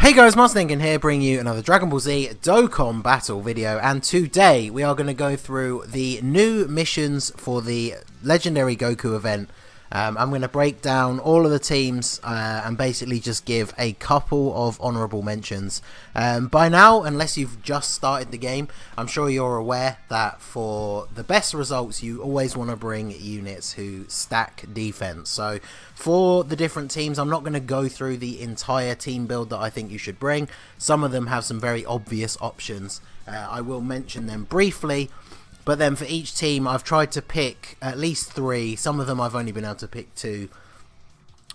Hey guys, Ningen here, bringing you another Dragon Ball Z Dokkan battle video, and today we are going to go through the new missions for the Legendary Goku event. I'm going to break down all of the teams and basically just give a couple of honourable mentions. By now, unless you've just started the game, I'm sure you're aware that for the best results you always want to bring units who stack defense. So for the different teams, I'm not going to go through the entire team build that I think you should bring. Some of them have some very obvious options. I will mention them briefly. But then for each team, I've tried to pick at least 3. Some of them I've only been able to pick 2.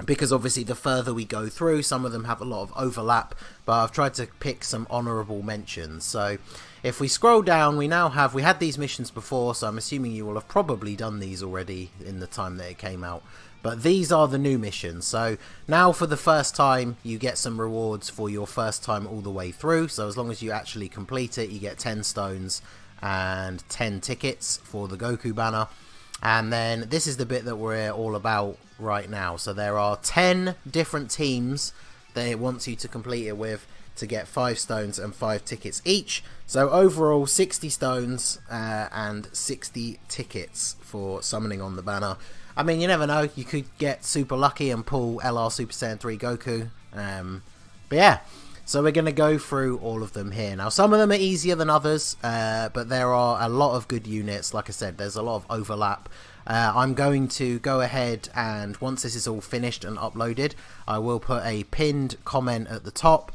Because obviously the further we go through, some of them have a lot of overlap. But I've tried to pick some honourable mentions. So if we scroll down, we had these missions before. So I'm assuming you will have probably done these already in the time that it came out. But these are the new missions. So now for the first time, you get some rewards for your first time all the way through. So as long as you actually complete it, you get 10 stones and 10 tickets for the Goku banner. And then this is the bit that we're all about right now. So there are 10 different teams that it wants you to complete it with to get 5 stones and 5 tickets each. So overall 60 stones and 60 tickets for summoning on the banner. I mean, you never know, you could get super lucky and pull LR Super Saiyan 3 Goku. But yeah, so we're going to go through all of them here. Now, some of them are easier than others, but there are a lot of good units. Like I said, there's a lot of overlap. I'm going to go ahead and once this is all finished and uploaded, I will put a pinned comment at the top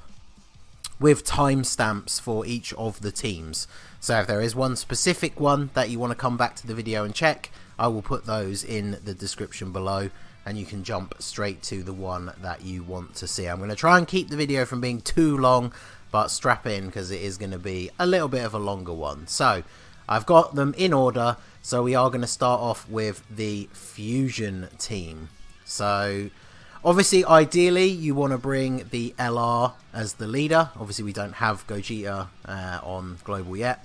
with timestamps for each of the teams. So if there is one specific one that you want to come back to the video and check, I will put those in the description below. And you can jump straight to the one that you want to see. I'm going to try and keep the video from being too long, but strap in because it is going to be a little bit of a longer one. So I've got them in order. So we are going to start off with the Fusion team. So obviously, ideally, you want to bring the LR as the leader. Obviously, we don't have Gogeta on Global yet.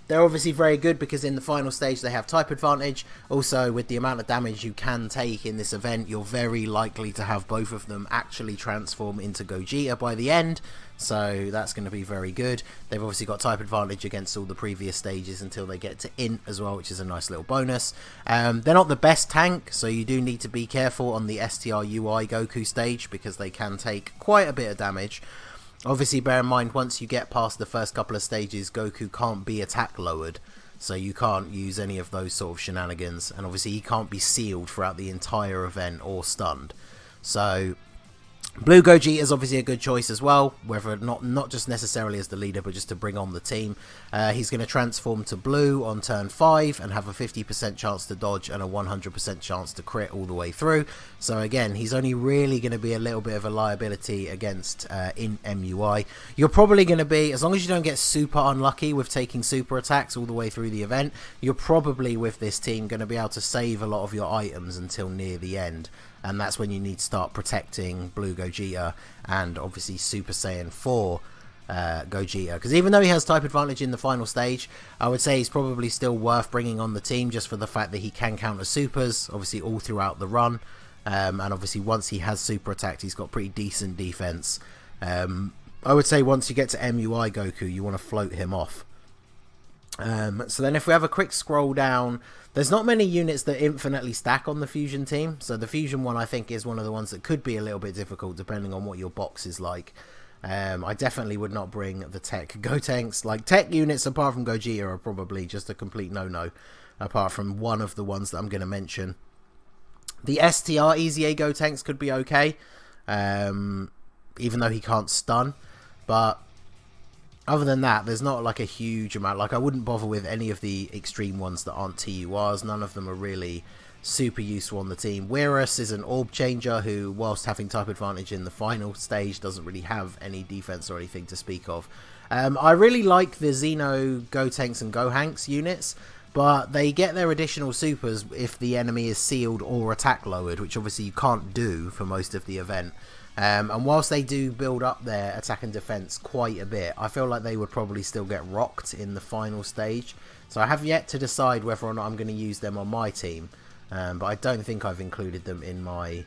They're obviously very good because in the final stage they have type advantage. Also, with the amount of damage you can take in this event, you're very likely to have both of them actually transform into Gogeta by the end. So that's going to be very good. They've obviously got type advantage against all the previous stages until they get to Int as well, which is a nice little bonus. They're not the best tank, so you do need to be careful on the STR UI Goku stage because they can take quite a bit of damage. Obviously, bear in mind, once you get past the first couple of stages, Goku can't be attack lowered. So you can't use any of those sort of shenanigans. And obviously, he can't be sealed throughout the entire event or stunned. So Blue Gogeta is obviously a good choice as well, whether not just necessarily as the leader, but just to bring on the team. He's going to transform to blue on turn 5 and have a 50% chance to dodge and a 100% chance to crit all the way through. So again, he's only really going to be a little bit of a liability against in MUI. You're probably going to be, as long as you don't get super unlucky with taking super attacks all the way through the event, you're probably with this team going to be able to save a lot of your items until near the end. And that's when you need to start protecting Blue Gogeta and obviously Super Saiyan 4 Gogeta. Because even though he has type advantage in the final stage, I would say he's probably still worth bringing on the team just for the fact that he can counter supers, obviously all throughout the run. And obviously once he has super attacked, he's got pretty decent defense. I would say once you get to MUI Goku, you want to float him off. So then if we have a quick scroll down, there's not many units that infinitely stack on the Fusion team. So the Fusion one I think is one of the ones that could be a little bit difficult depending on what your box is like. I definitely would not bring the Tech Gotenks. Like Tech units apart from Gogeta are probably just a complete no-no. Apart from one of the ones that I'm going to mention. The STR EZA Gotenks could be okay. Even though he can't stun. But other than that, there's not like a huge amount. Like I wouldn't bother with any of the extreme ones that aren't TURs. None of them are really super useful on the team. Weirus is an orb changer who, whilst having type advantage in the final stage, doesn't really have any defense or anything to speak of. I really like the Xeno Gotenks and Gohanks units, but they get their additional supers if the enemy is sealed or attack lowered, which obviously you can't do for most of the event. And whilst they do build up their attack and defense quite a bit, I feel like they would probably still get rocked in the final stage. So I have yet to decide whether or not I'm going to use them on my team. but I don't think I've included them in my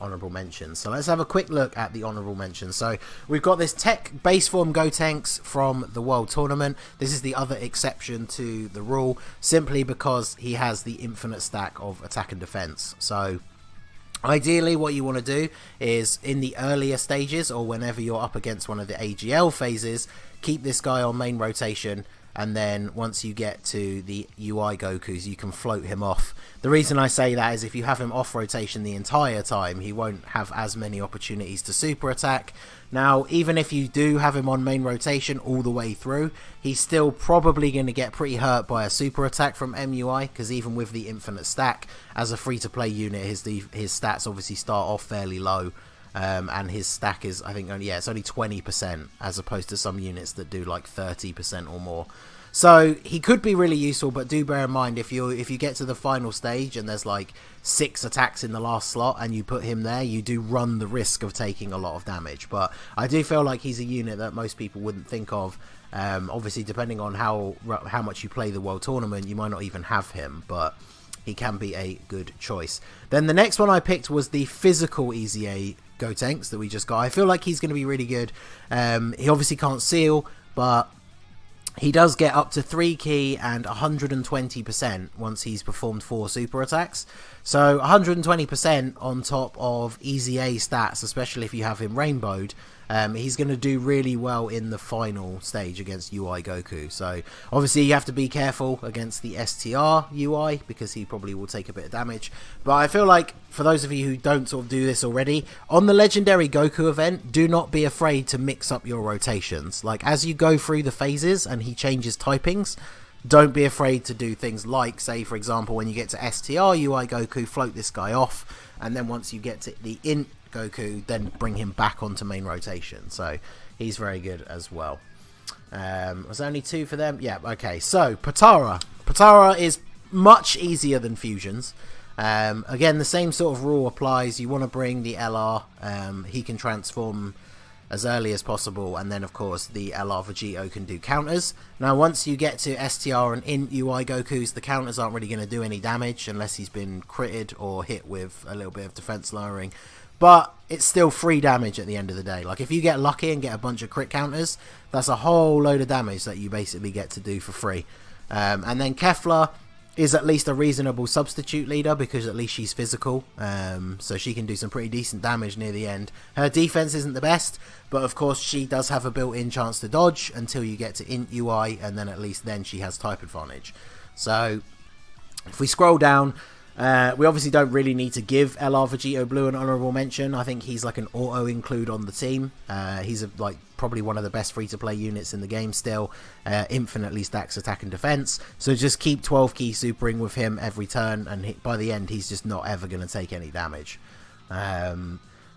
honourable mentions. So let's have a quick look at the honourable mentions. So we've got this Tech base form Gotenks from the World Tournament. This is the other exception to the rule, simply because he has the infinite stack of attack and defence. So ideally what you want to do is in the earlier stages, or whenever you're up against one of the AGL phases, keep this guy on main rotation, and then once you get to the UI Gokus, you can float him off. The reason I say that is if you have him off rotation the entire time, he won't have as many opportunities to super attack. Now, even if you do have him on main rotation all the way through, he's still probably going to get pretty hurt by a super attack from MUI, because even with the infinite stack, as a free-to-play unit, his stats obviously start off fairly low. And his stack is, I think, it's only 20%, as opposed to some units that do like 30% or more. So he could be really useful, but do bear in mind, if you get to the final stage and there's like 6 attacks in the last slot and you put him there, you do run the risk of taking a lot of damage. But I do feel like he's a unit that most people wouldn't think of. Obviously, depending on how much you play the World Tournament, you might not even have him, but he can be a good choice. Then the next one I picked was the physical EZA Gotenks that we just got. I feel like he's going to be really good. He obviously can't seal, but he does get up to 3 key and 120% once he's performed 4 super attacks. So 120% on top of EZA stats, especially if you have him rainbowed. He's going to do really well in the final stage against UI Goku. So obviously you have to be careful against the STR UI, because he probably will take a bit of damage. But I feel like for those of you who don't sort of do this already, on the Legendary Goku event, do not be afraid to mix up your rotations. Like, as you go through the phases and he changes typings, don't be afraid to do things like, say for example, when you get to STR UI Goku, float this guy off, and then once you get to the Int Goku, then bring him back onto main rotation. So he's very good as well. Was there only 2 for them? Yeah, okay. So Patara. Patara is much easier than fusions. Again, the same sort of rule applies. You want to bring the LR. He can transform as early as possible, and then of course the LR Vegito can do counters. Now once you get to STR and Int UI Gokus, the counters aren't really going to do any damage unless he's been critted or hit with a little bit of defense lowering. But it's still free damage at the end of the day. Like, if you get lucky and get a bunch of crit counters, that's a whole load of damage that you basically get to do for free. And then Kefla is at least a reasonable substitute leader, because at least she's physical. So she can do some pretty decent damage near the end. Her defense isn't the best, but of course she does have a built-in chance to dodge until you get to Int UI, and then at least then she has type advantage. So if we scroll down, we obviously don't really need to give LR Vegito Blue an honourable mention. I think he's like an auto include on the team. He's like probably one of the best free-to-play units in the game still. Infinitely stacks attack and defense. So just keep 12 key supering with him every turn, and by the end he's just not ever going to take any damage.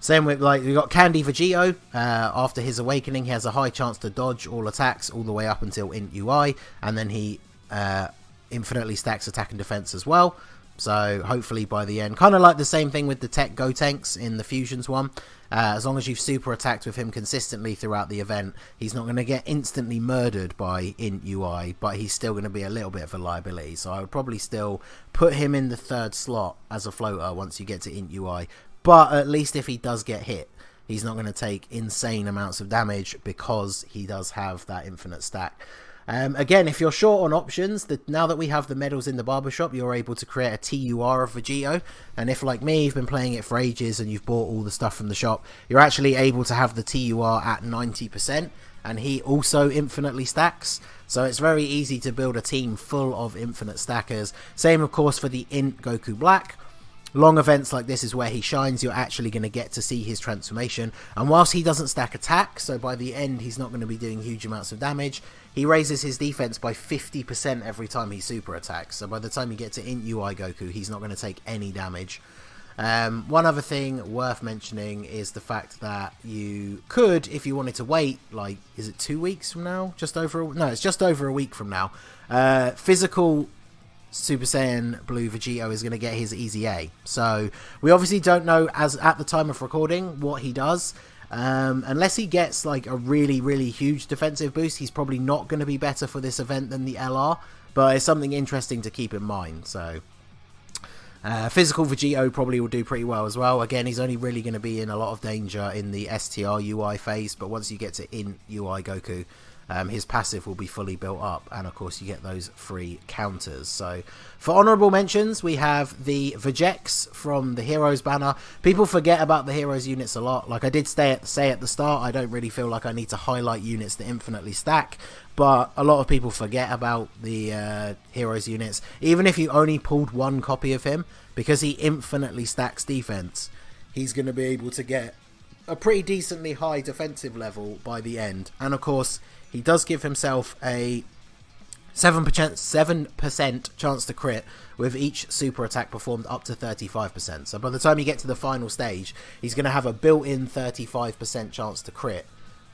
Same with, like, we got Candy Vegito. After his awakening, he has a high chance to dodge all attacks all the way up until Int UI, and then he infinitely stacks attack and defense as well. So hopefully by the end, kind of like the same thing with the Tech Gotenks in the Fusions one, as long as you've super attacked with him consistently throughout the event, he's not going to get instantly murdered by Int UI, but he's still going to be a little bit of a liability. So I would probably still put him in the 3rd slot as a floater once you get to Int UI, but at least if he does get hit, he's not going to take insane amounts of damage, because he does have that infinite stack. Again, if you're short on options, now that we have the medals in the barbershop, you're able to create a TUR of Vegito, and if, like me, you've been playing it for ages and you've bought all the stuff from the shop, you're actually able to have the TUR at 90%, and he also infinitely stacks, so it's very easy to build a team full of infinite stackers. Same, of course, for the Int Goku Black. Long events like this is where he shines. You're actually going to get to see his transformation, and whilst he doesn't stack attack, so by the end he's not going to be doing huge amounts of damage, he raises his defense by 50% every time he super attacks. So by the time you get to Int UI Goku, he's not going to take any damage. One other thing worth mentioning is the fact that you could, if you wanted to wait, like, is it 2 weeks from now? It's just over a week from now. Physical Super Saiyan Blue Vegito is going to get his EZA. So we obviously don't know, as at the time of recording, what he does. Unless he gets like a really huge defensive boost, he's probably not going to be better for this event than the LR, but it's something interesting to keep in mind. So Physical Vegito probably will do pretty well as well. Again, he's only really going to be in a lot of danger in the STR UI phase, but once you get to in UI Goku, his passive will be fully built up, and of course you get those free counters. So for honourable mentions, we have the Vegex from the Heroes banner. People forget about the Heroes units a lot. Like I did say at the start, I don't really feel like I need to highlight units that infinitely stack, but a lot of people forget about the Heroes units. Even if you only pulled one copy of him, because he infinitely stacks defense, he's going to be able to get a pretty decently high defensive level by the end. And of course, he does give himself a 7% chance to crit with each super attack performed up to 35%. So by the time you get to the final stage, he's going to have a built-in 35% chance to crit.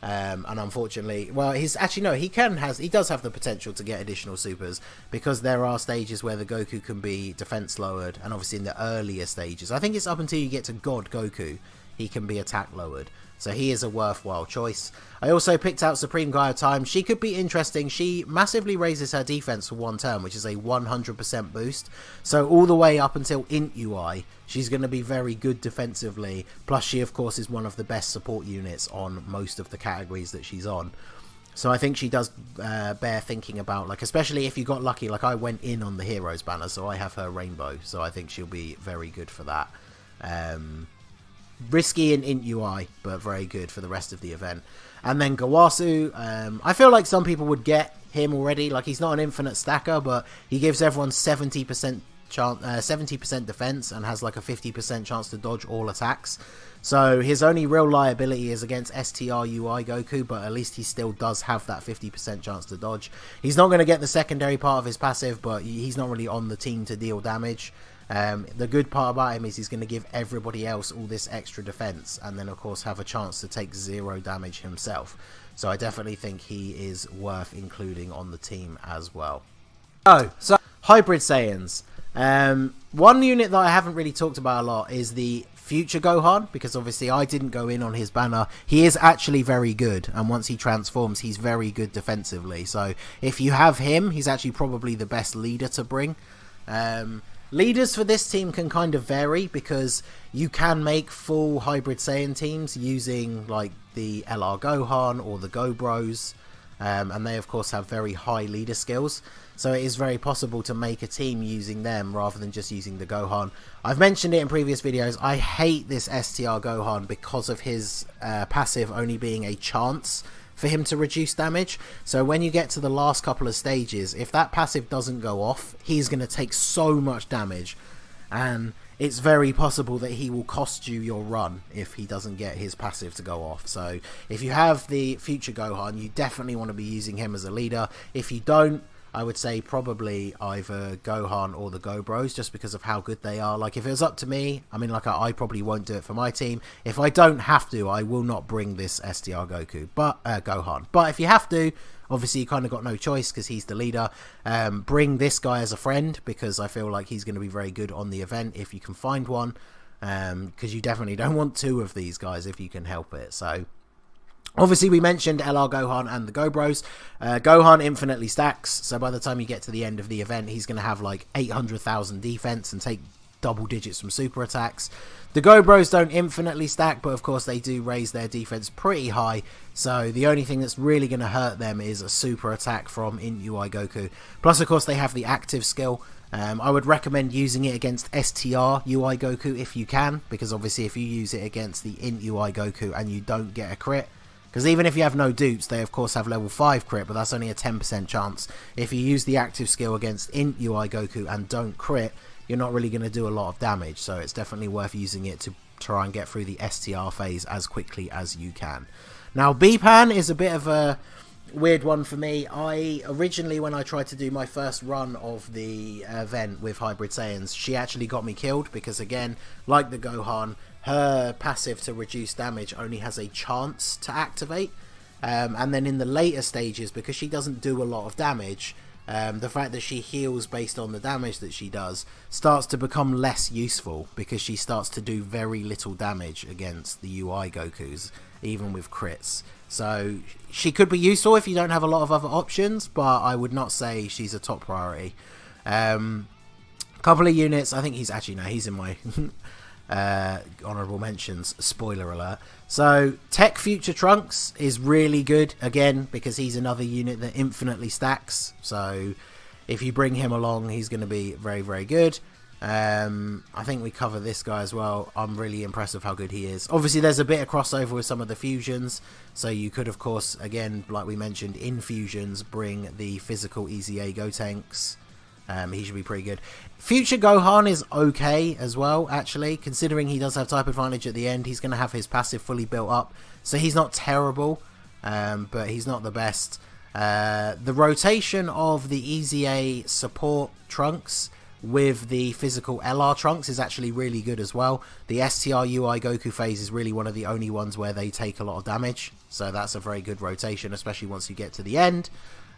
And unfortunately, well, he's actually no, he does have the potential to get additional supers, because there are stages where the Goku can be defense lowered, and obviously in the earlier stages, I think it's up until you get to God Goku, he can be attack lowered. So he is a worthwhile choice. I also picked out Supreme Gaia Time. She could be interesting. She massively raises her defense for one turn, which is a 100% boost. So all the way up until Int UI, she's going to be very good defensively. Plus she, of course, is one of the best support units on most of the categories that she's on. So I think she does bear thinking about, like, especially if you got lucky. Like I went in on the Heroes banner, so I have her Rainbow. So I think she'll be very good for that. Risky in Int UI, but very good for the rest of the event. And then Kawasu, I feel like some people would get him already. Like, he's not an infinite stacker, but he gives everyone 70% chance, 70% defense, and has like a 50% chance to dodge all attacks. So his only real liability is against STR UI Goku, but at least he still does have that 50% chance to dodge. He's not going to get the secondary part of his passive, but he's not really on the team to deal damage. The good part about him is he's going to give everybody else all this extra defense, and then of course have a chance to take 0 damage himself. So I definitely think he is worth including on the team as well. So Hybrid Saiyans. One unit that I haven't really talked about a lot is the Future Gohan, because obviously I didn't go in on his banner. He is actually very good, and once he transforms, he's very good defensively. So if you have him, he's actually probably the best leader to bring. Leaders for this team can kind of vary, because you can make full Hybrid Saiyan teams using like the LR Gohan or the Go Bros, and they of course have very high leader skills. So it is very possible to make a team using them rather than just using the Gohan. I've mentioned it in previous videos. I hate this STR Gohan because of his passive only being a chance for him to reduce damage. So when you get to the last couple of stages, if that passive doesn't go off, he's going to take so much damage, and it's very possible that he will cost you your run if he doesn't get his passive to go off. So if you have the Future Gohan, you definitely want to be using him as a leader. If you don't, I would say probably either Gohan or the Go Bros, just because of how good they are. Like, if it was up to me, I mean, like, I probably won't do it for my team. If I don't have to, I will not bring this STR Goku, but Gohan. But if you have to, obviously you kind of got no choice because he's the leader. Bring this guy as a friend, because I feel like he's going to be very good on the event if you can find one. Because you definitely don't want 2 of these guys if you can help it. So obviously we mentioned LR Gohan and the Go Bros. Gohan infinitely stacks, so by the time you get to the end of the event, he's going to have like 800,000 defense and take double digits from super attacks. The Go Bros don't infinitely stack, but of course they do raise their defense pretty high, so the only thing that's really going to hurt them is a super attack from Int UI Goku. Plus of course they have the active skill. I would recommend using it against STR UI Goku if you can, because obviously if you use it against the Int UI Goku and you don't get a crit, because even if you have no dupes, they of course have level 5 crit, but that's only a 10% chance. If you use the active skill against Int UI Goku and don't crit, you're not really going to do a lot of damage. So it's definitely worth using it to try and get through the STR phase as quickly as you can. Now, B-Pan is a bit of a weird one for me. I originally, when I tried to do my first run of the event with Hybrid Saiyans, she actually got me killed, because again, like the Gohan, her passive to reduce damage only has a chance to activate, and then in the later stages, because she doesn't do a lot of damage, the fact that she heals based on the damage that she does starts to become less useful, because she starts to do very little damage against the UI Gokus, even with crits. So she could be useful if you don't have a lot of other options, but I would not say she's a top priority. Couple of units, I think he's actually, no, he's in my honorable mentions, spoiler alert. So Tech Future Trunks is really good, again, because he's another unit that infinitely stacks. So if you bring him along, he's going to be very, very good. I think we cover this guy as well. I'm really impressed with how good he is. Obviously, there's a bit of crossover with some of the fusions, so you could, of course, again, like we mentioned, in fusions, bring the physical EZA Go tanks. He should be pretty good. Future Gohan is okay as well, actually, considering he does have type advantage at the end. He's going to have his passive fully built up, so he's not terrible, but he's not the best. The rotation of the EZA support trunks with the physical LR trunks is actually really good as well. The STR UI Goku phase is really one of the only ones where they take a lot of damage, so that's a very good rotation, especially once you get to the end.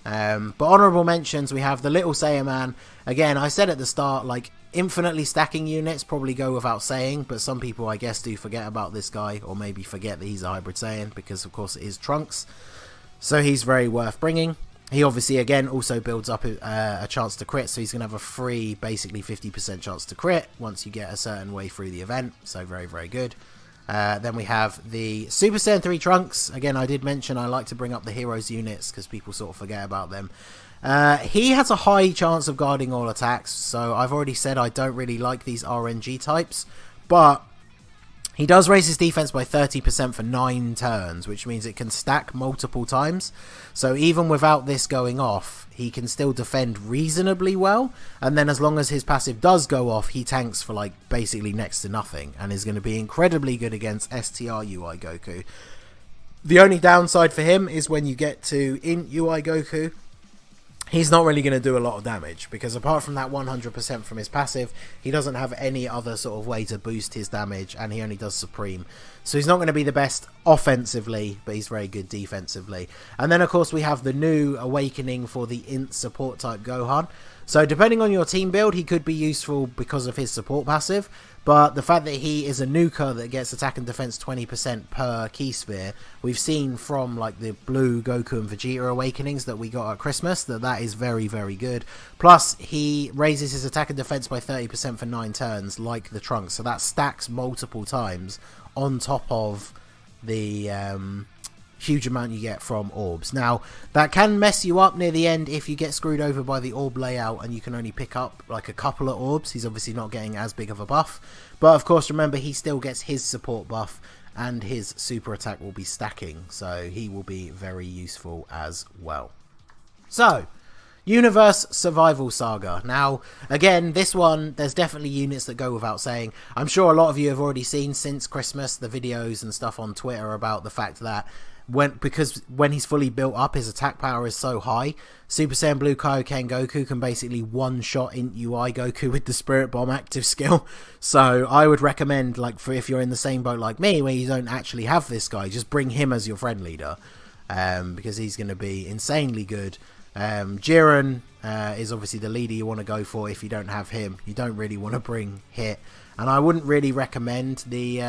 But honorable mentions, we have the Little Saiyaman. Again, I said at the start, like, infinitely stacking units probably go without saying, but some people, I guess, do forget about this guy, or maybe forget that he's a hybrid Saiyan, because of course it is Trunks. So he's very worth bringing. He obviously, again, also builds up a chance to crit, so he's going to have a free, basically 50% chance to crit once you get a certain way through the event, so very, very good. Then we have the Super Saiyan 3 Trunks. Again, I did mention I like to bring up the heroes units because people sort of forget about them. He has a high chance of guarding all attacks, so I've already said I don't really like these RNG types, but he does raise his defense by 30% for 9 turns, which means it can stack multiple times. So even without this going off, he can still defend reasonably well. And then as long as his passive does go off, he tanks for like basically next to nothing and is going to be incredibly good against STR UI Goku. The only downside for him is when you get to in UI Goku, he's not really going to do a lot of damage, because apart from that 100% from his passive, he doesn't have any other sort of way to boost his damage, and he only does Supreme. So he's not going to be the best offensively, but he's very good defensively. And then, of course, we have the new awakening for the Int support type Gohan. So depending on your team build, he could be useful because of his support passive, but the fact that he is a nuker that gets attack and defense 20% per key sphere, we've seen from like the blue Goku and Vegeta awakenings that we got at Christmas that is very, very good. Plus, he raises his attack and defense by 30% for 9 turns, like the Trunks, so that stacks multiple times on top of the huge amount you get from orbs. Now, that can mess you up near the end if you get screwed over by the orb layout and you can only pick up like a couple of orbs. He's obviously not getting as big of a buff, but of course remember he still gets his support buff and his super attack will be stacking, so he will be very useful as well. So Universe Survival Saga. Now, again, this one, there's definitely units that go without saying. I'm sure a lot of you have already seen since Christmas the videos and stuff on Twitter about the fact that because when he's fully built up, his attack power is so high, Super Saiyan Blue Kaioken Goku can basically one-shot Int UI Goku with the Spirit Bomb active skill. So I would recommend, like, for if you're in the same boat like me, where you don't actually have this guy, just bring him as your friend leader, because he's going to be insanely good. Jiren is obviously the leader you want to go for. If you don't have him, you don't really want to bring Hit, and I wouldn't really recommend the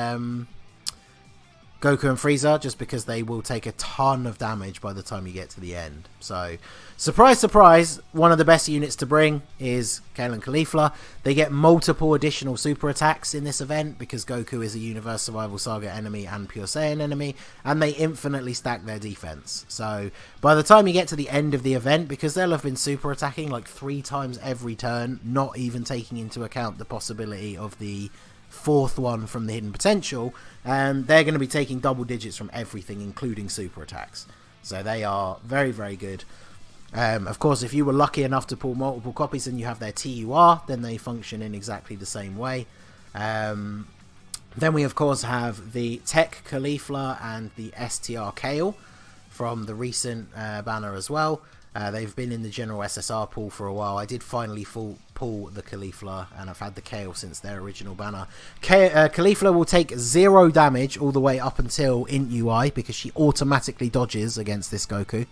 Goku and Frieza, just because they will take a ton of damage by the time you get to the end. So, surprise, surprise, one of the best units to bring is Kale and Caulifla. They get multiple additional super attacks in this event because Goku is a Universe Survival Saga enemy and Pure Saiyan enemy, and they infinitely stack their defense. So, by the time you get to the end of the event, because they'll have been super attacking like 3 times every turn, not even taking into account the possibility of the 4th one from the hidden potential, and they're going to be taking double digits from everything, including super attacks. So they are very, very good. Of course, if you were lucky enough to pull multiple copies and you have their TUR, then they function in exactly the same way. Then we, of course, have the Tech Caulifla and the STR Kale from the recent banner as well. They've been in the general SSR pool for a while. I did finally pull the Caulifla, and I've had the Kale since their original banner. Caulifla will take 0 damage all the way up until Int UI, because she automatically dodges against this Goku.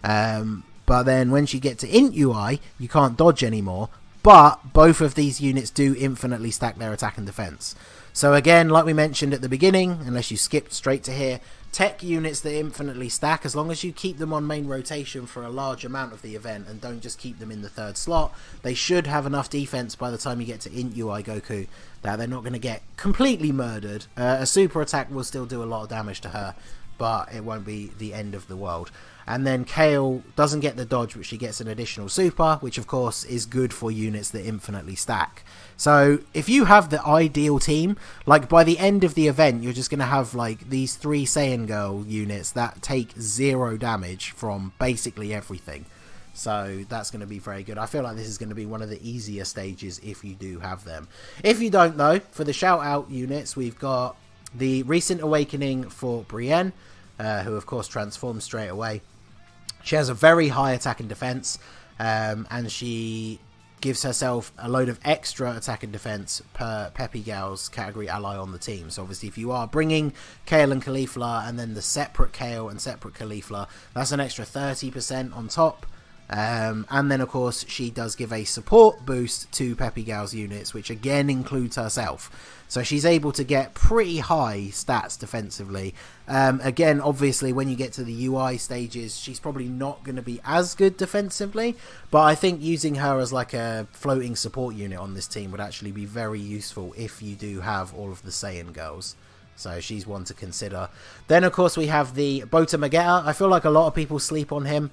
But then when you get to Int UI, you can't dodge anymore. But both of these units do infinitely stack their attack and defense. So again, like we mentioned at the beginning, unless you skipped straight to here, tech units that infinitely stack, as long as you keep them on main rotation for a large amount of the event and don't just keep them in the 3rd slot, they should have enough defense by the time you get to Int UI Goku that they're not going to get completely murdered. A super attack will still do a lot of damage to her, but it won't be the end of the world. And then Kale doesn't get the dodge, but she gets an additional super, which of course is good for units that infinitely stack. So if you have the ideal team, like by the end of the event, you're just going to have like these 3 Saiyan Girl units that take 0 damage from basically everything. So that's going to be very good. I feel like this is going to be one of the easier stages if you do have them. If you don't though, for the Shoutout units, we've got the Recent Awakening for Brienne, who of course transforms straight away. She has a very high attack and defense, and she gives herself a load of extra attack and defense per Peppy Gal's category ally on the team. So obviously if you are bringing Kale and Caulifla and then the separate Kale and separate Caulifla, that's an extra 30% on top. And then of course she does give a support boost to Peppy Gal's units, which again includes herself. So she's able to get pretty high stats defensively. Again, obviously when you get to the UI stages, she's probably not going to be as good defensively, but I think using her as like a floating support unit on this team would actually be very useful if you do have all of the Saiyan girls. So she's one to consider. Then of course we have the Bota Magetta. I feel like a lot of people sleep on him.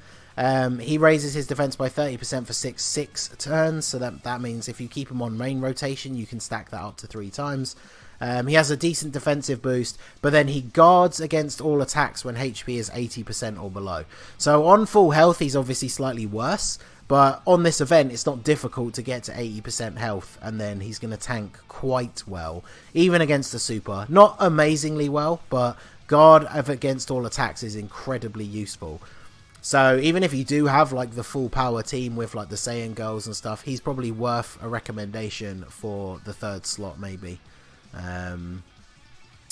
He raises his defense by 30% for 6 turns, so that means if you keep him on main rotation, you can stack that up to 3 times. He has a decent defensive boost, but then he guards against all attacks when HP is 80% or below. So on full health, he's obviously slightly worse, but on this event, it's not difficult to get to 80% health, and then he's going to tank quite well, even against a super. Not amazingly well, but guard against all attacks is incredibly useful. So even if you do have like the full power team with like the Saiyan girls and stuff, he's probably worth a recommendation for the 3rd slot maybe. And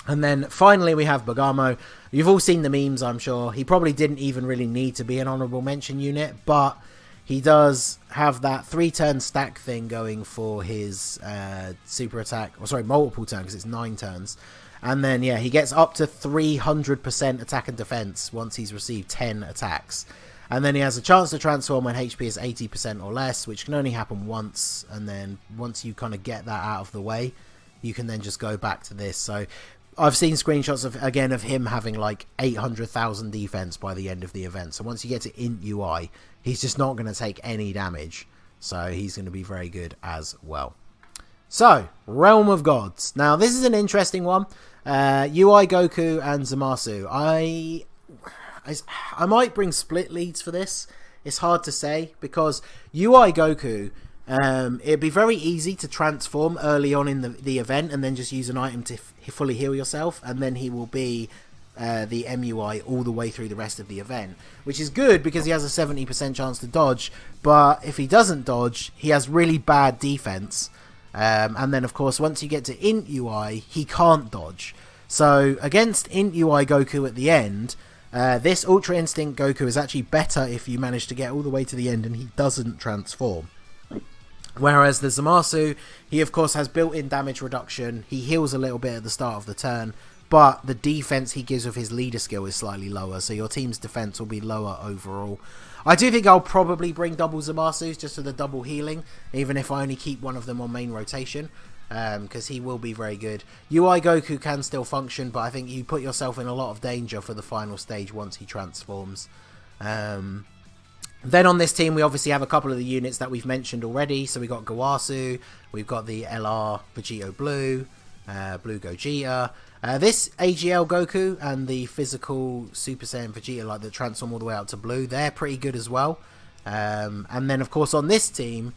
then finally we have Bogum. You've all seen the memes, I'm sure. He probably didn't even really need to be an honorable mention unit, but he does have that 3-turn stack thing going for his super attack. Or sorry, multiple turns, because it's 9 turns. And then, yeah, he gets up to 300% attack and defense once he's received 10 attacks. And then he has a chance to transform when HP is 80% or less, which can only happen once. And then once you kind of get that out of the way, you can then just go back to this. So I've seen screenshots of him having like 800,000 defense by the end of the event. So once you get to Int UI, he's just not going to take any damage. So he's going to be very good as well. So, Realm of Gods. Now, this is an interesting one. UI Goku and Zamasu. I might bring split leads for this. It's hard to say, because UI Goku, it'd be very easy to transform early on in the event and then just use an item to fully heal yourself, and then he will be the MUI all the way through the rest of the event, which is good because he has a 70% chance to dodge, but if he doesn't dodge, he has really bad defense. And then of course once you get to Int UI, he can't dodge. So against Int UI Goku at the end, this Ultra Instinct Goku is actually better if you manage to get all the way to the end and he doesn't transform. Whereas the Zamasu, he of course has built-in damage reduction, he heals a little bit at the start of the turn, but the defense he gives with his leader skill is slightly lower, so your team's defense will be lower overall. I do think I'll probably bring double Zamasus just for the double healing, even if I only keep one of them on main rotation, because he will be very good. UI Goku can still function, but I think you put yourself in a lot of danger for the final stage once he transforms. Then on this team, we obviously have a couple of the units that we've mentioned already. So we've got Kawasu, we've got the LR Vegito Blue, Blue Gogeta. This AGL Goku and the physical Super Saiyan Vegeta, like the transform all the way out to blue, they're pretty good as well. And then of course on this team,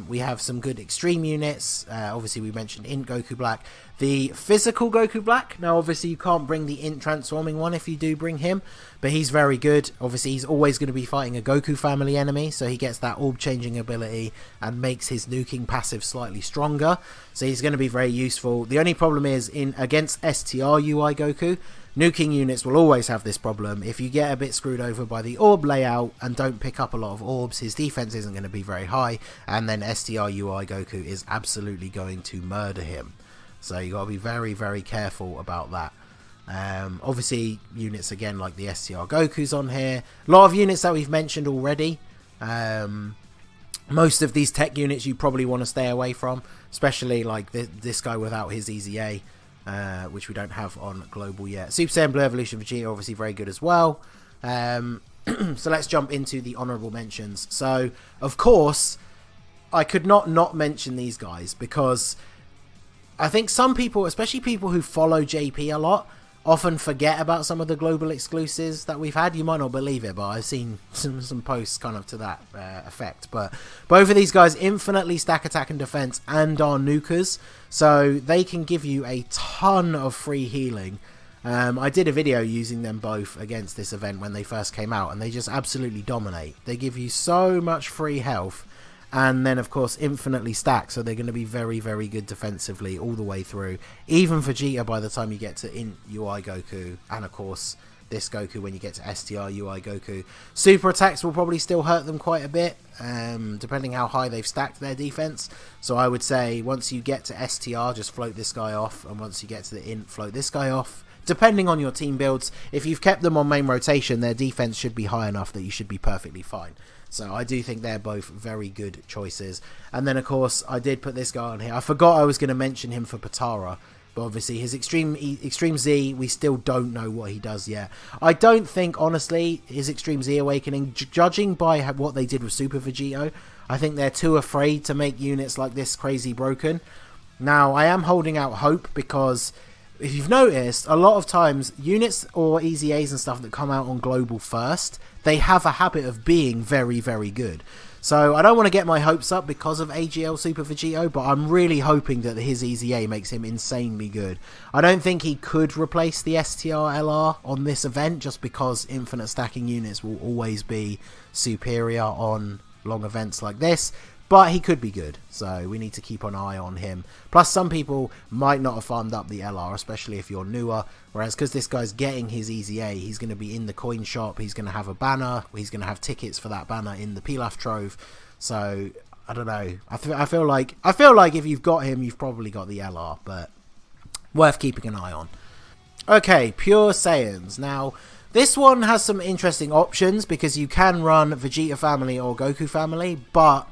we have some good extreme units. Obviously we mentioned Int Goku Black, the physical Goku Black. Now obviously you can't bring the Int transforming one if you do bring him, but he's very good. Obviously he's always going to be fighting a Goku family enemy, so he gets that orb changing ability and makes his nuking passive slightly stronger, so he's going to be very useful. The only problem is against STR UI Goku, nuking units will always have this problem. If you get a bit screwed over by the orb layout and don't pick up a lot of orbs, his defense isn't going to be very high, and then STR UI Goku is absolutely going to murder him. So you got to be very, very careful about that. Obviously, units again like the STR Goku's on here. A lot of units that we've mentioned already. Most of these tech units you probably want to stay away from, especially like this guy without his EZA, which we don't have on global yet. Super Saiyan Blue Evolution Vegeta obviously very good as well. So let's jump into the honourable mentions. So, of course, I could not mention these guys because I think some people, especially people who follow JP a lot, often forget about some of the global exclusives that we've had. You might not believe it, but I've seen some posts kind of to that effect. But both of these guys infinitely stack attack and defense and are nukers, so they can give you a ton of free healing. I did a video using them both against this event when they first came out, and they just absolutely dominate. They give you so much free health, and then of course infinitely stack, so they're going to be very, very good defensively all the way through. Even Vegeta by the time you get to UI Goku, and of course this Goku when you get to STR UI Goku. Super attacks will probably still hurt them quite a bit, depending how high they've stacked their defense. So I would say once you get to STR, just float this guy off, and once you get to the int, float this guy off. Depending on your team builds, if you've kept them on main rotation, their defense should be high enough that you should be perfectly fine. So I do think they're both very good choices. And then, of course, I did put this guy on here. I forgot I was going to mention him for Patara. But obviously, his Extreme Z, we still don't know what he does yet. I don't think, honestly, his Extreme Z Awakening, judging by what they did with Super Vegito, I think they're too afraid to make units like this crazy broken. Now, I am holding out hope because if you've noticed, a lot of times, units or EZAs and stuff that come out on global first, they have a habit of being very, very good. So I don't want to get my hopes up because of AGL Super Vegito, but I'm really hoping that his EZA makes him insanely good. I don't think he could replace the STR LR on this event, just because infinite stacking units will always be superior on long events like this. But he could be good, so we need to keep an eye on him. Plus, some people might not have farmed up the LR, especially if you're newer. Whereas, because this guy's getting his EZA, he's going to be in the coin shop, he's going to have a banner, he's going to have tickets for that banner in the Pilaf Trove. So, I don't know. I feel like if you've got him, you've probably got the LR, but worth keeping an eye on. Okay, Pure Saiyans. Now, this one has some interesting options, because you can run Vegeta family or Goku family, but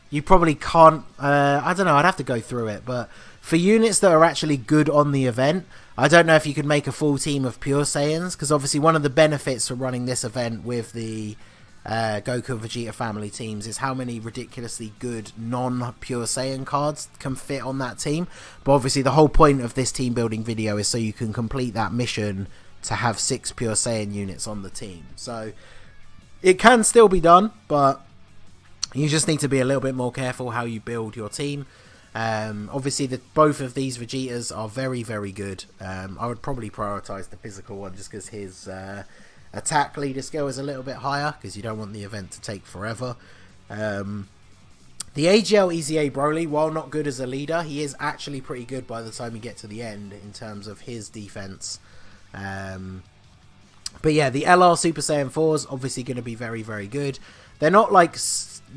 you probably can't, I don't know, I'd have to go through it, but for units that are actually good on the event, I don't know if you could make a full team of Pure Saiyans, because obviously one of the benefits of running this event with the Goku and Vegeta family teams is how many ridiculously good non-Pure Saiyan cards can fit on that team. But obviously the whole point of this team building video is so you can complete that mission to have 6 Pure Saiyan units on the team. So it can still be done, but you just need to be a little bit more careful how you build your team. Obviously, both of these Vegetas are very, very good. I would probably prioritise the physical one just because his attack leader skill is a little bit higher, because you don't want the event to take forever. The AGL EZA Broly, while not good as a leader, he is actually pretty good by the time you get to the end in terms of his defense. But yeah, the LR Super Saiyan 4 is obviously going to be very, very good. They're not like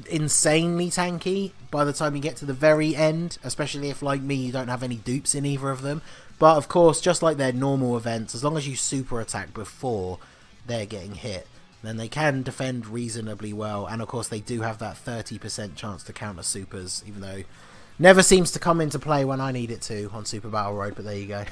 insanely tanky by the time you get to the very end, especially if, like me, you don't have any dupes in either of them. But of course, just like their normal events, as long as you super attack before they're getting hit, then they can defend reasonably well. And of course, they do have that 30% chance to counter supers, even though never seems to come into play when I need it to on Super Battle Road, but there you go.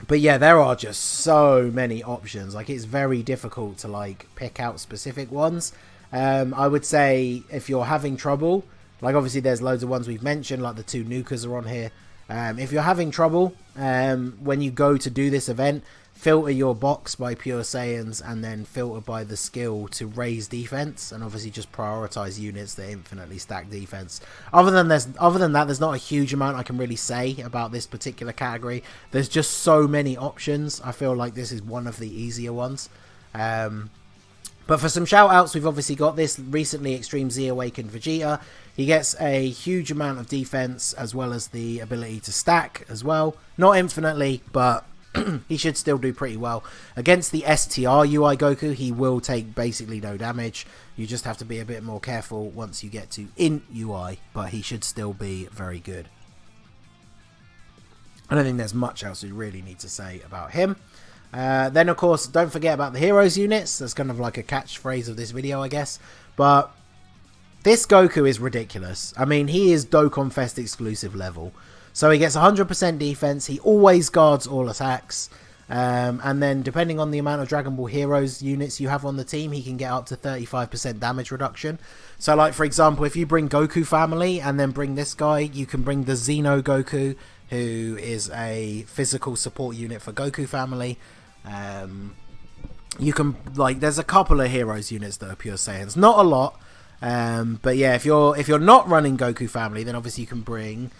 But yeah, there are just so many options. Like, it's very difficult to like pick out specific ones. I would say if you're having trouble, like obviously there's loads of ones we've mentioned, like the 2 nukers are on here. If you're having trouble, when you go to do this event, filter your box by Pure Saiyans and then filter by the skill to raise defense, and obviously just prioritize units that infinitely stack defense. Other than that, there's not a huge amount I can really say about this particular category. There's just so many options. I feel like this is one of the easier ones. But for some shout-outs, we've obviously got this recently Extreme Z Awakened Vegeta. He gets a huge amount of defense, as well as the ability to stack as well. Not infinitely, but he should still do pretty well. Against the STR UI Goku, he will take basically no damage. You just have to be a bit more careful once you get to Int UI, but he should still be very good. I don't think there's much else we really need to say about him. Then, of course, don't forget about the heroes units. That's kind of like a catchphrase of this video, I guess. But this Goku is ridiculous. I mean, he is Dokkan Fest exclusive level. So he gets 100% defense. He always guards all attacks. And then, depending on the amount of Dragon Ball Heroes units you have on the team, he can get up to 35% damage reduction. So, like, for example, if you bring Goku Family and then bring this guy, you can bring the Xeno Goku, who is a physical support unit for Goku Family. You can, like, there's a couple of Heroes units that are pure Saiyans. Not a lot. But yeah, if you're not running Goku Family, then obviously you can bring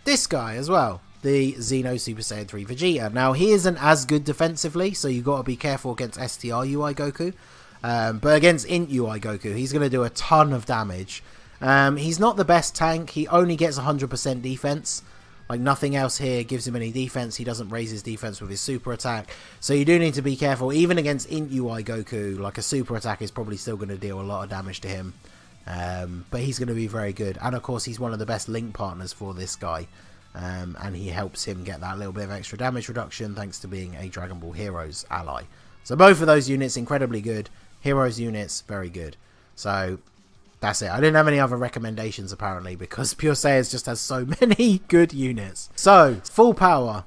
this guy as well. The Xeno Super Saiyan 3 Vegeta. Now, he isn't as good defensively, so you've got to be careful against STR UI Goku. But against Int UI Goku, he's going to do a ton of damage. He's not the best tank. He only gets 100% defense. Like, nothing else here gives him any defense. He doesn't raise his defense with his super attack. So you do need to be careful. Even against Int UI Goku, like, a super attack is probably still going to deal a lot of damage to him. But he's going to be very good. And, of course, he's one of the best link partners for this guy. And he helps him get that little bit of extra damage reduction thanks to being a Dragon Ball Heroes ally. So both of those units incredibly good. Heroes units very good. So that's it. I didn't have any other recommendations apparently because Pure Saiyans just has so many good units. So full power.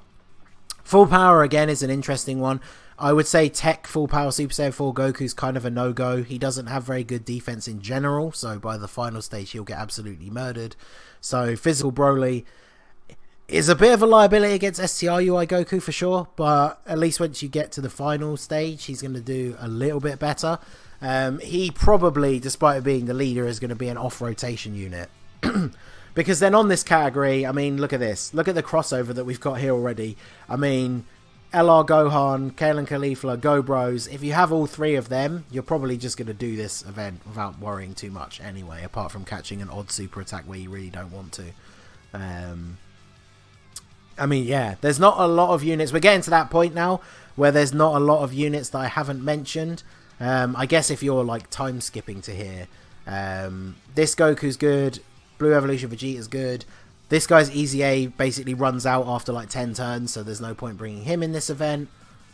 Full power again is an interesting one. I would say Tech Full Power Super Saiyan 4 Goku's kind of a no-go. He doesn't have very good defense in general. So by the final stage he'll get absolutely murdered. So Physical Broly is a bit of a liability against STR UI Goku for sure, but at least once you get to the final stage, he's going to do a little bit better. He probably, despite being the leader, is going to be an off-rotation unit. Because then on this category, I mean, look at this. Look at the crossover that we've got here already. I mean, LR Gohan, Kale and Caulifla, Go Bros. If you have all three of them, you're probably just going to do this event without worrying too much anyway, apart from catching an odd super attack where you really don't want to. I mean, yeah, there's not a lot of units. We're getting to that point now where there's not a lot of units that I haven't mentioned. I guess if you're like time skipping to here, this Goku's good. Blue Evolution Vegeta's good. This guy's Easy A basically runs out after like 10 turns, so there's no point bringing him in this event.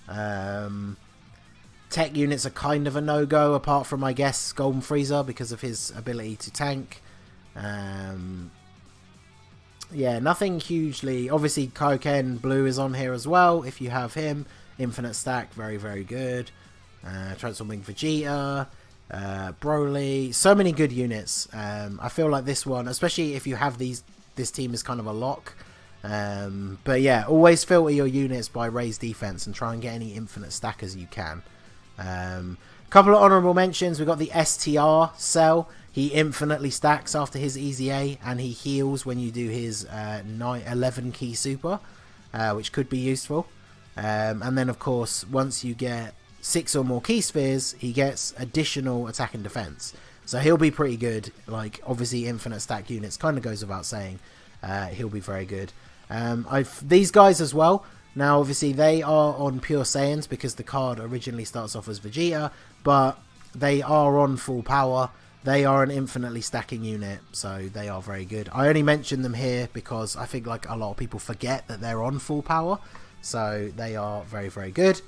Tech units are kind of a no-go, apart from, I guess, Golden Frieza because of his ability to tank. Yeah, nothing hugely. Obviously, Kaioken Blue is on here as well. If you have him, Infinite Stack, very, very good. Transforming Vegeta, Broly, so many good units. I feel like this one, especially if you have this team is kind of a lock. But yeah, always filter your units by raised defense and try and get any Infinite Stackers you can. Couple of honorable mentions. We've got the STR Cell. He infinitely stacks after his Easy A, and he heals when you do his 11 key super, which could be useful. And then, of course, once you get 6 or more key spheres, he gets additional attack and defense. So he'll be pretty good. Like, obviously, infinite stack units kind of goes without saying. He'll be very good. These guys as well. Now, obviously, they are on Pure Saiyans because the card originally starts off as Vegeta, but they are on full power. They are an infinitely stacking unit, so they are very good. I only mention them here because I think like a lot of people forget that they're on full power, so they are very, very good.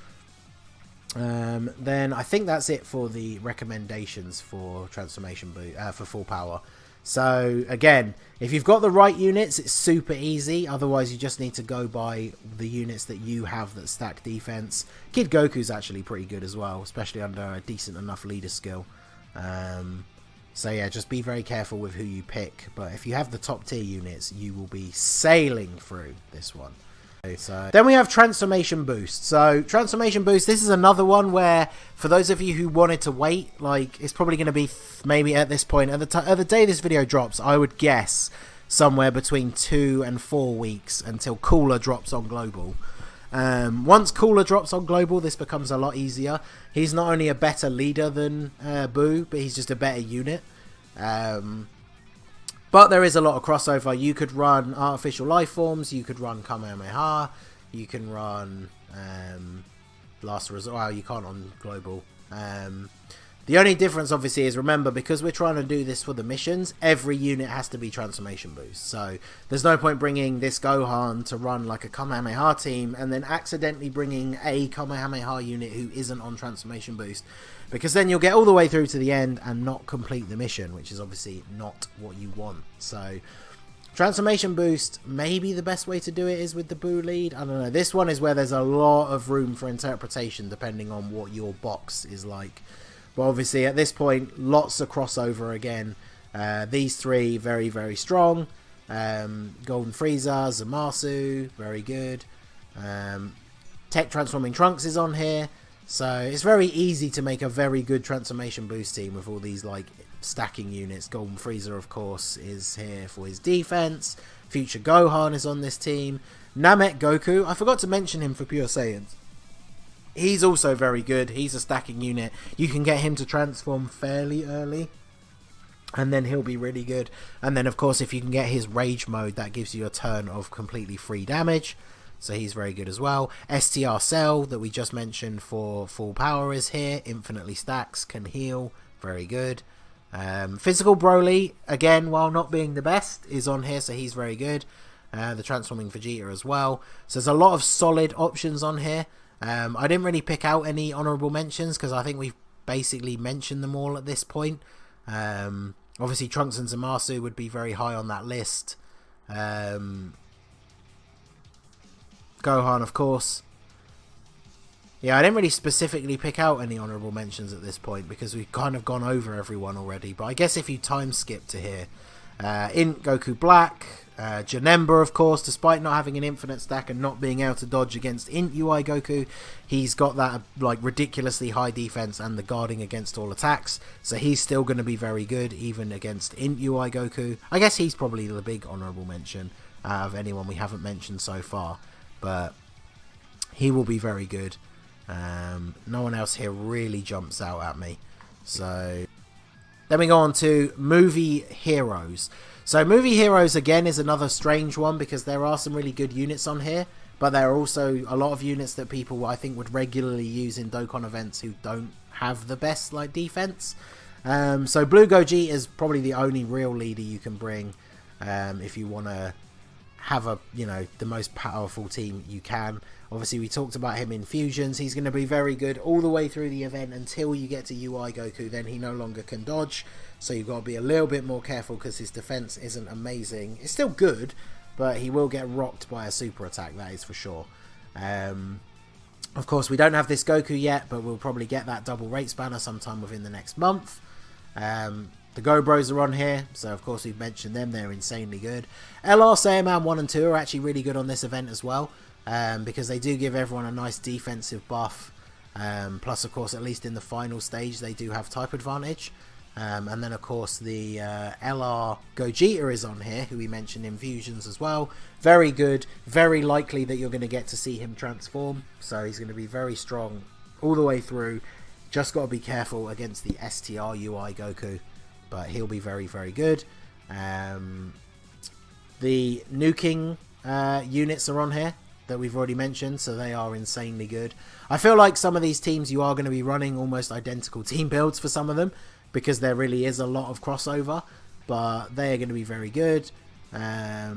Then I think that's it for the recommendations for transformation for full power. So again, if you've got the right units, it's super easy. Otherwise, you just need to go by the units that you have that stack defense. Kid Goku's actually pretty good as well, especially under a decent enough leader skill. So yeah, just be very careful with who you pick. But if you have the top tier units, you will be sailing through this one. So then we have Transformation Boost. So Transformation Boost, this is another one where, for those of you who wanted to wait, like, it's probably going to be maybe at this point, at the day this video drops, I would guess somewhere between 2 and 4 weeks until Cooler drops on Global. Once Cooler drops on Global, this becomes a lot easier. He's not only a better leader than Boo, but he's just a better unit. But there is a lot of crossover. You could run Artificial Life Forms, you could run Kamehameha, you can run Last Resort. Well, you can't on Global. The only difference obviously is, remember, because we're trying to do this for the missions, every unit has to be transformation boost. So there's no point bringing this Gohan to run like a Kamehameha team and then accidentally bringing a Kamehameha unit who isn't on transformation boost, because then you'll get all the way through to the end and not complete the mission, which is obviously not what you want. So transformation boost, maybe the best way to do it is with the Boo lead. I don't know. This one is where there's a lot of room for interpretation depending on what your box is like. But obviously at this point, lots of crossover again. These three, very, very strong. Golden Frieza, Zamasu, very good. Tech Transforming Trunks is on here. So it's very easy to make a very good transformation boost team with all these like stacking units. Golden Frieza, of course, is here for his defense. Future Gohan is on this team. Namek Goku, I forgot to mention him for Pure Saiyans. He's also very good. He's a stacking unit. You can get him to transform fairly early, and then he'll be really good. And then, of course, if you can get his Rage mode, that gives you a turn of completely free damage. So he's very good as well. STR Cell, that we just mentioned for full power, is here. Infinitely stacks, can heal. Very good. Physical Broly, again, while not being the best, is on here, so he's very good. The Transforming Vegeta as well. So there's a lot of solid options on here. I didn't really pick out any honourable mentions because I think we've basically mentioned them all at this point. Obviously Trunks and Zamasu would be very high on that list. Gohan, of course. Yeah, I didn't really specifically pick out any honourable mentions at this point because we've kind of gone over everyone already. But I guess if you time skip to here, Int Goku Black, Janemba, of course, despite not having an infinite stack and not being able to dodge against Int UI Goku, he's got that like ridiculously high defense and the guarding against all attacks, so he's still going to be very good even against Int UI Goku. I guess he's probably the big honourable mention of anyone we haven't mentioned so far, but he will be very good. No one else here really jumps out at me. So then we go on to movie heroes. So movie heroes again is another strange one because there are some really good units on here, but there are also a lot of units that people I think would regularly use in Dokkan events who don't have the best like defense. So Blue Goji is probably the only real leader you can bring if you want to have a, you know, the most powerful team you can. Obviously we talked about him in fusions. He's going to be very good all the way through the event until you get to UI Goku, then he no longer can dodge, so you've got to be a little bit more careful because his defense isn't amazing. It's still good, but he will get rocked by a super attack, that is for sure. Of course we don't have this Goku yet, but we'll probably get that double rate spanner sometime within the next month. The Go Bros are on here, so of course we've mentioned them, they're insanely good. LR Saiyaman 1 and 2 are actually really good on this event as well, because they do give everyone a nice defensive buff, plus of course at least in the final stage they do have type advantage. And then of course the LR Gogeta is on here, who we mentioned in fusions as well. Very good, very likely that you're going to get to see him transform, so he's going to be very strong all the way through. Just got to be careful against the STR UI Goku, but he'll be very, very good. The nuking units are on here that we've already mentioned, so they are insanely good. I feel like some of these teams you are going to be running almost identical team builds for some of them, because there really is a lot of crossover, but they are going to be very good. I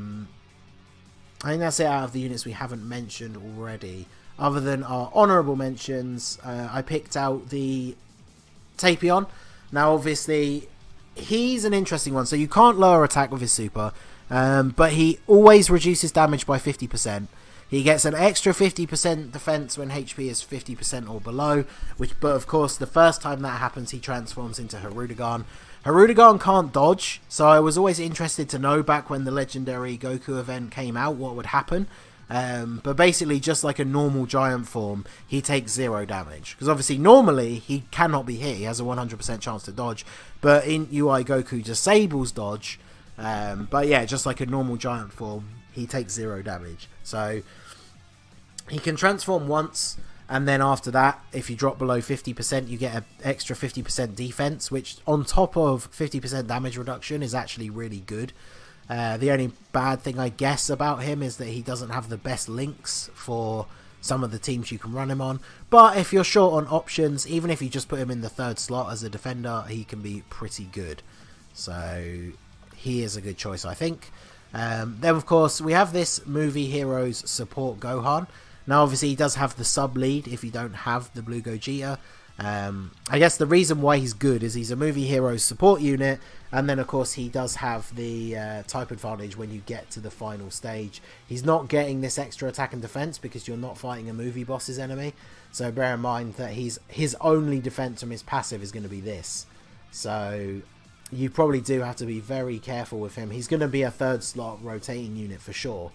think that's it out of the units we haven't mentioned already. Other than our honourable mentions, I picked out the Tapion. Now obviously he's an interesting one, so you can't lower attack with his super, but he always reduces damage by 50%. He gets an extra 50% defense when HP is 50% or below, but of course the first time that happens he transforms into Hirudegarn. Hirudegarn can't dodge, so I was always interested to know back when the legendary Goku event came out what would happen. But basically just like a normal giant form, he takes 0 damage, because obviously normally he cannot be hit, he has a 100% chance to dodge, but in UI Goku disables dodge. But yeah, just like a normal giant form, he takes 0 damage. So he can transform once, and then after that, if you drop below 50%, you get an extra 50% defense, which on top of 50% damage reduction is actually really good. The only bad thing I guess about him is that he doesn't have the best links for some of the teams you can run him on. But if you're short on options, even if you just put him in the 3rd slot as a defender, he can be pretty good. So he is a good choice, I think. Then, of course, we have this Movie Heroes support Gohan. Now, obviously, he does have the sub-lead if you don't have the Blue Gogeta. I guess the reason why he's good is he's a Movie Heroes support unit, and then, of course, he does have the type advantage when you get to the final stage. He's not getting this extra attack and defense because you're not fighting a movie boss's enemy. So bear in mind that his only defense from his passive is going to be this. So you probably do have to be very careful with him. He's going to be a 3rd slot rotating unit for sure.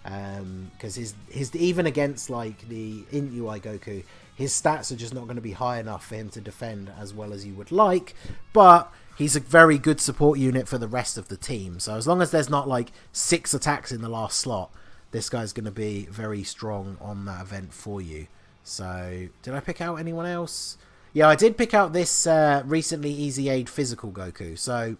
Because his even against like the Int UI Goku, his stats are just not going to be high enough for him to defend as well as you would like, but he's a very good support unit for the rest of the team. So as long as there's not like 6 attacks in the last slot, this guy's going to be very strong on that event for you. So did I pick out anyone else? Yeah, I did pick out this recently Easy Aid physical Goku. So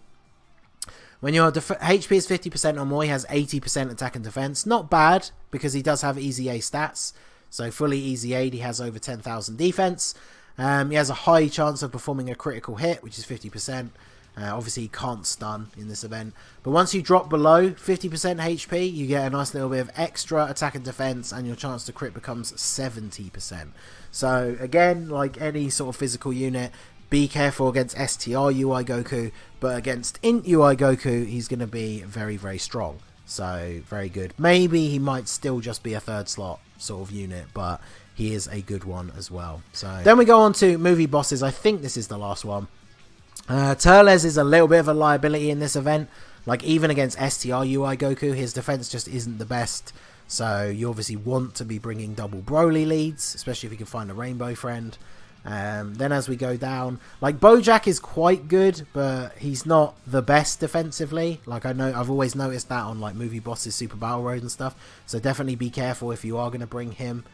when your HP is 50% or more, he has 80% attack and defense. Not bad, because he does have Easy A stats. So fully Easy Aid, he has over 10,000 defense. He has a high chance of performing a critical hit, which is 50%. Obviously, he can't stun in this event. But once you drop below 50% HP, you get a nice little bit of extra attack and defense, and your chance to crit becomes 70%. So again, like any sort of physical unit, be careful against STR UI Goku, but against Int UI Goku, he's going to be very, very strong. So, very good. Maybe he might still just be a 3rd slot sort of unit, but he is a good one as well. So then we go on to movie bosses. I think this is the last one. Turles is a little bit of a liability in this event. Like, even against STR UI Goku, his defense just isn't the best. So, you obviously want to be bringing double Broly leads, especially if you can find a Rainbow friend. Then as we go down, like Bojack is quite good, but he's not the best defensively. Like I've always noticed that on like movie bosses, Super Battle Road and stuff. So definitely be careful if you are going to bring him.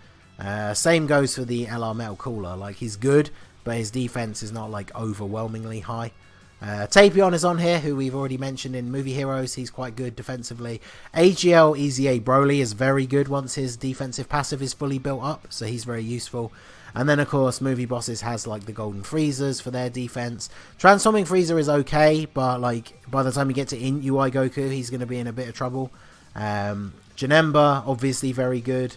Same goes for the LR Metal Cooler. Like he's good, but his defense is not like overwhelmingly high. Tapion is on here, who we've already mentioned in Movie Heroes. He's quite good defensively. AGL Easy A Broly is very good once his defensive passive is fully built up, so he's very useful. And then, of course, Movie Bosses has, like, the Golden Freezers for their defense. Transforming Freezer is okay, but, like, by the time you get to Int UI Goku, he's going to be in a bit of trouble. Janemba, obviously very good.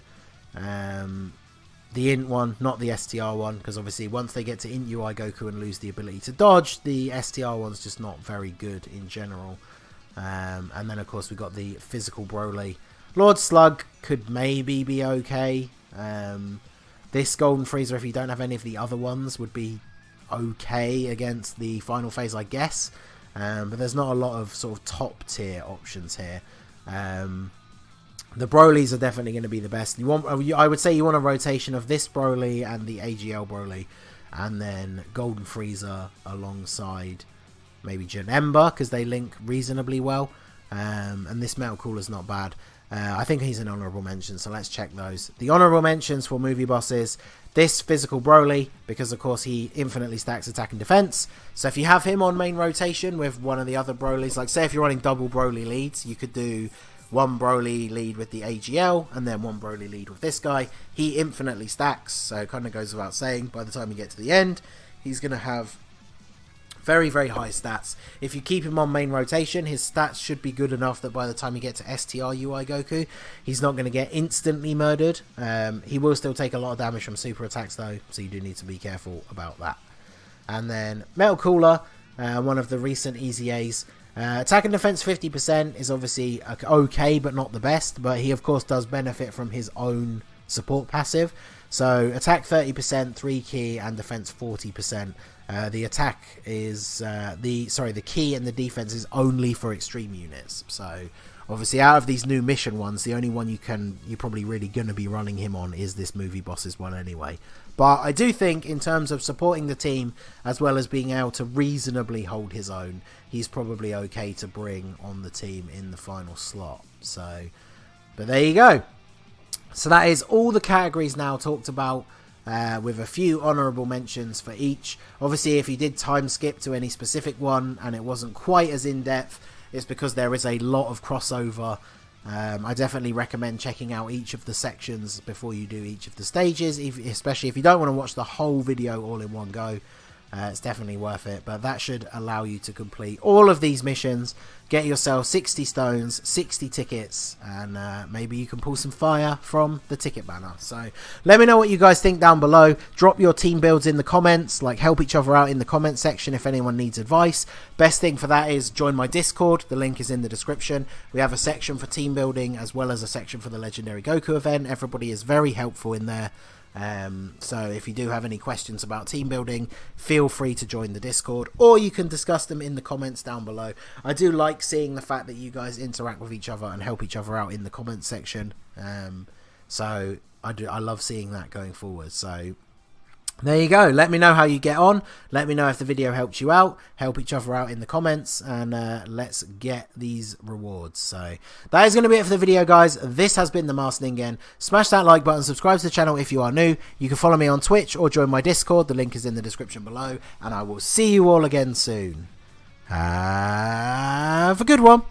The Int one, not the STR one, because, obviously, once they get to Int UI Goku and lose the ability to dodge, the STR one's just not very good in general. And then, of course, we got the Physical Broly. Lord Slug could maybe be okay. This Golden Freezer, if you don't have any of the other ones, would be okay against the final phase, I guess. But there's not a lot of sort of top tier options here. The Brolys are definitely going to be the best. I would say you want a rotation of this Broly and the AGL Broly, and then Golden Freezer alongside maybe Janemba, because they link reasonably well. And this Metal Cooler's not bad. I think he's an honourable mention, so let's check those. The honourable mentions for movie bosses: this Physical Broly, because of course he infinitely stacks attack and defense. So if you have him on main rotation with one of the other Brolys, like say if you're running double Broly leads, you could do one Broly lead with the AGL and then one Broly lead with this guy. He infinitely stacks, so it kind of goes without saying, by the time you get to the end, he's going to have very, very high stats. If you keep him on main rotation, his stats should be good enough that by the time you get to STR UI Goku, he's not going to get instantly murdered. He will still take a lot of damage from super attacks though, so you do need to be careful about that. And then Metal Cooler, one of the recent Easy A's. Attack and defense 50% is obviously okay, but not the best. But he of course does benefit from his own support passive. So attack 30%, 3 key, and defense 40%. The attack is the key and the defense is only for extreme units. So obviously out of these new mission ones, the only one you're probably really going to be running him on is this movie bosses one anyway. But I do think in terms of supporting the team as well as being able to reasonably hold his own, he's probably okay to bring on the team in the final slot. So, but there you go. So that is all the categories now talked about, with a few honourable mentions for each. Obviously, if you did time skip to any specific one and it wasn't quite as in-depth, it's because there is a lot of crossover I definitely recommend checking out each of the sections before you do each of the stages, especially if you don't want to watch the whole video all in one go. It's definitely worth it, but that should allow you to complete all of these missions, get yourself 60 stones, 60 tickets, and maybe you can pull some fire from the ticket banner. So let me know what you guys think down below. Drop your team builds in the comments, like help each other out in the comment section if anyone needs advice. Best thing for that is join my Discord, the link is in the description. We have a section for team building as well as a section for the Legendary Goku event. Everybody is very helpful in there. So if you do have any questions about team building, feel free to join the Discord, or you can discuss them in the comments down below. I do like seeing the fact that you guys interact with each other and help each other out in the comments section. So I love seeing that going forward. So there you go. Let me know how you get on. Let me know if the video helped you out. Help each other out in the comments, and let's get these rewards. So that is going to be it for the video, guys. This has been the Masked Ningen. Smash that like button, subscribe to the channel if you are new. You can follow me on Twitch or join my Discord. The link is in the description below, and I will see you all again soon. Have a good one.